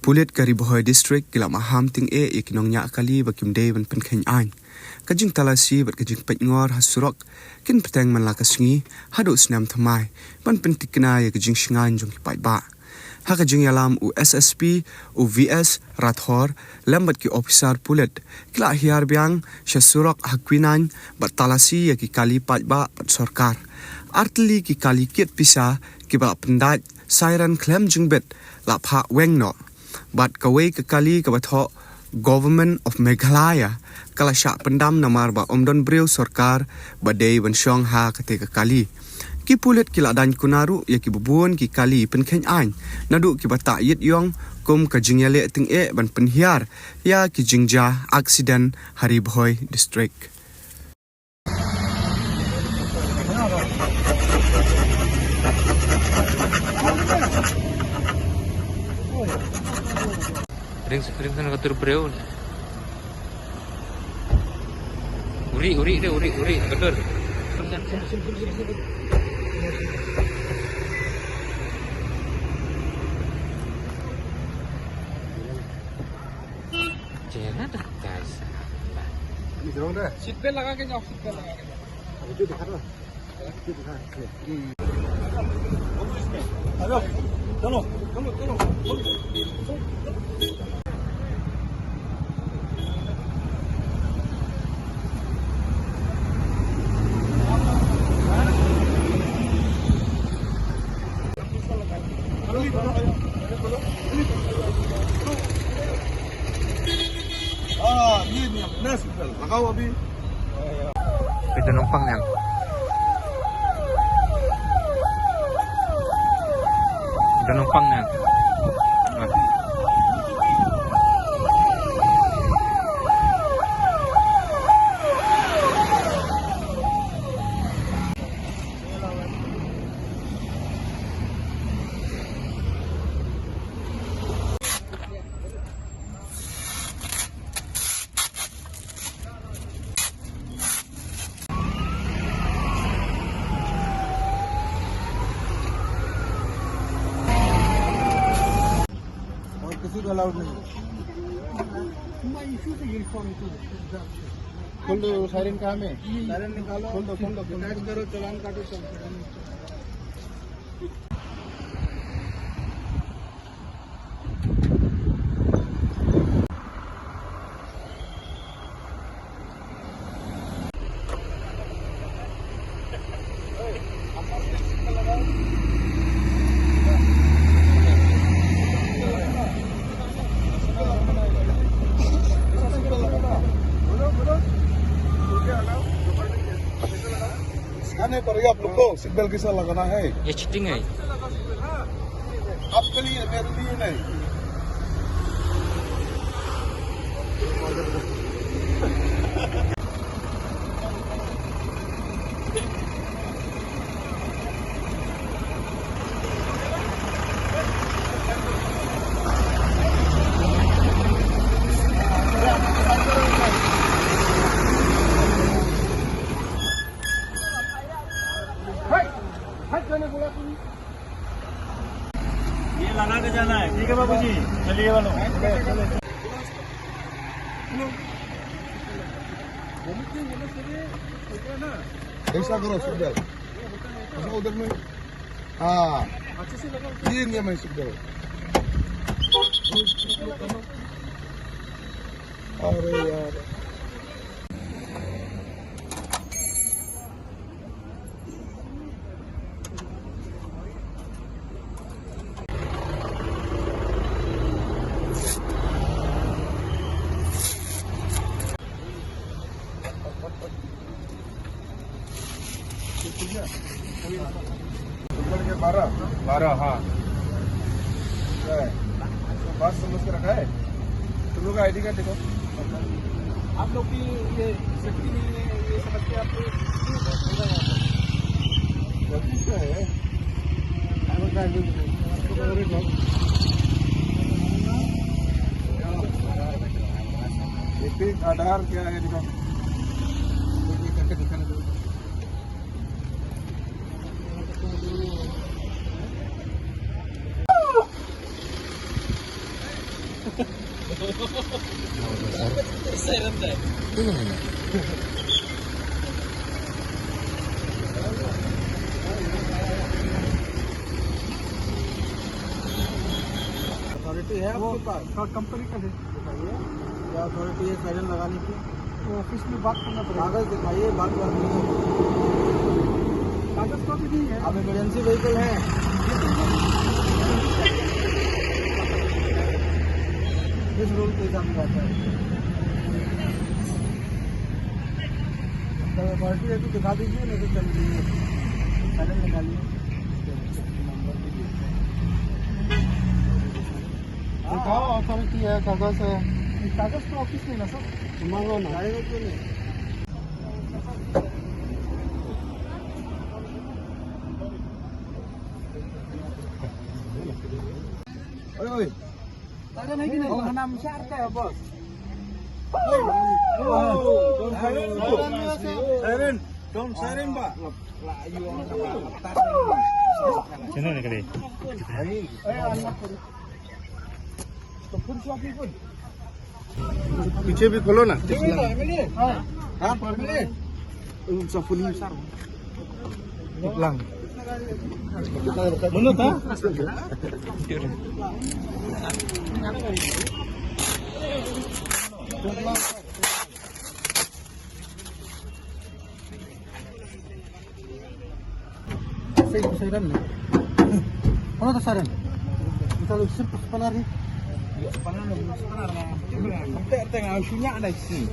Pulit kari Bohoi district kila maham ting ikinong nya kali bakim day ban pen ain. Kajing talasi bat kajing petngor hasurok kin peteng man lakasingi hadu snam thamai ban pen tikna ya kajing shingan jong kipai ba. Ha kajing yalam u SSP u VS Rathor lambat ki officer pulit kila hiar biang shasurok hakwinan bat talasi ya ki kali pat ba pat sarkar. Artli ki kali kit pisa ki ba pendat siren klem jingbet la pha weng no. Bat kawai ke kali ke batho Government of Meghalaya kala syak pendam namar ba omdon breu sarkar badai bensyong ha ketika kali. Ki pulit kila dan kunaru ya ki bubun ki kali penken ain nadu ki bata yit yong kum ka jingyale ting ban penhiar ya ki jingja aksiden Hari Bohoi district. Ring sana katur breu. Uri katur. Jangan dah guys. Ini dorong dah. Seat पे लगा के जाओ, सीट पे लगा के जाओ। Itu dekat lah. Itu dekat. Ayo, tolong. Ini benar sekali. Makau abi. Kita numpang yang. Kita numpang yang. किसी को अलाउड नहीं खोल दो साइरन कहाँ में साइरन निकालो खोल दो अटैच करो चालान काटो सब नहीं पड़ेगा आप लोग को सीट बेल्ट किसा लगाना है ये चीटिंग है आपके लिए मेरे लिए नहीं ये लगा के जाना है, ठीक है बाबूजी, चलिए वालों। ऐसा करो सीट बेल्ट ऐसा उधर में हाँ ये नियम है सीट बेल्ट अरे यार बारह हाँ बात समझ के रखा है तुम लोग आईडी कार्ड देखो आप लोग की ये सेफ्टी नहीं है, ये समझ के आपको गलती से है आधार क्या है देखो करके दिखाने दो Tingnan mo. अथॉरिटी है आपके पास? कंपनी का दिखाइए, क्या अथॉरिटी है साइरन लगाने की? वो ऑफिस में बात करना पड़ेगा। कागज दिखाइए, बात करनी है। कागज तो भी नहीं है। अब इमरजेंसी व्हीकल है। किस रूल के हिसाब से आता है? जब अथॉरिटी है तो दिखा दीजिए, नहीं तो चल दीजिए, साइरन निकालिए। दिखाओ, अथॉरिटी है, कागज है। कागज तो ऑफिस में ना सर, मांगो ना, आएगा क्यों नहीं? Oi, ada lagi nih, menanam syarka ya bos. Siren, don't siren pak. Sino na kali? anak तो फुल शॉप ही पीछे भी खोलो ना हाँ फैमिली सब full besar lang menurut ha siren ano to siren kita lu sepanar nih sepanar na. Ang tengah sunya ada sih.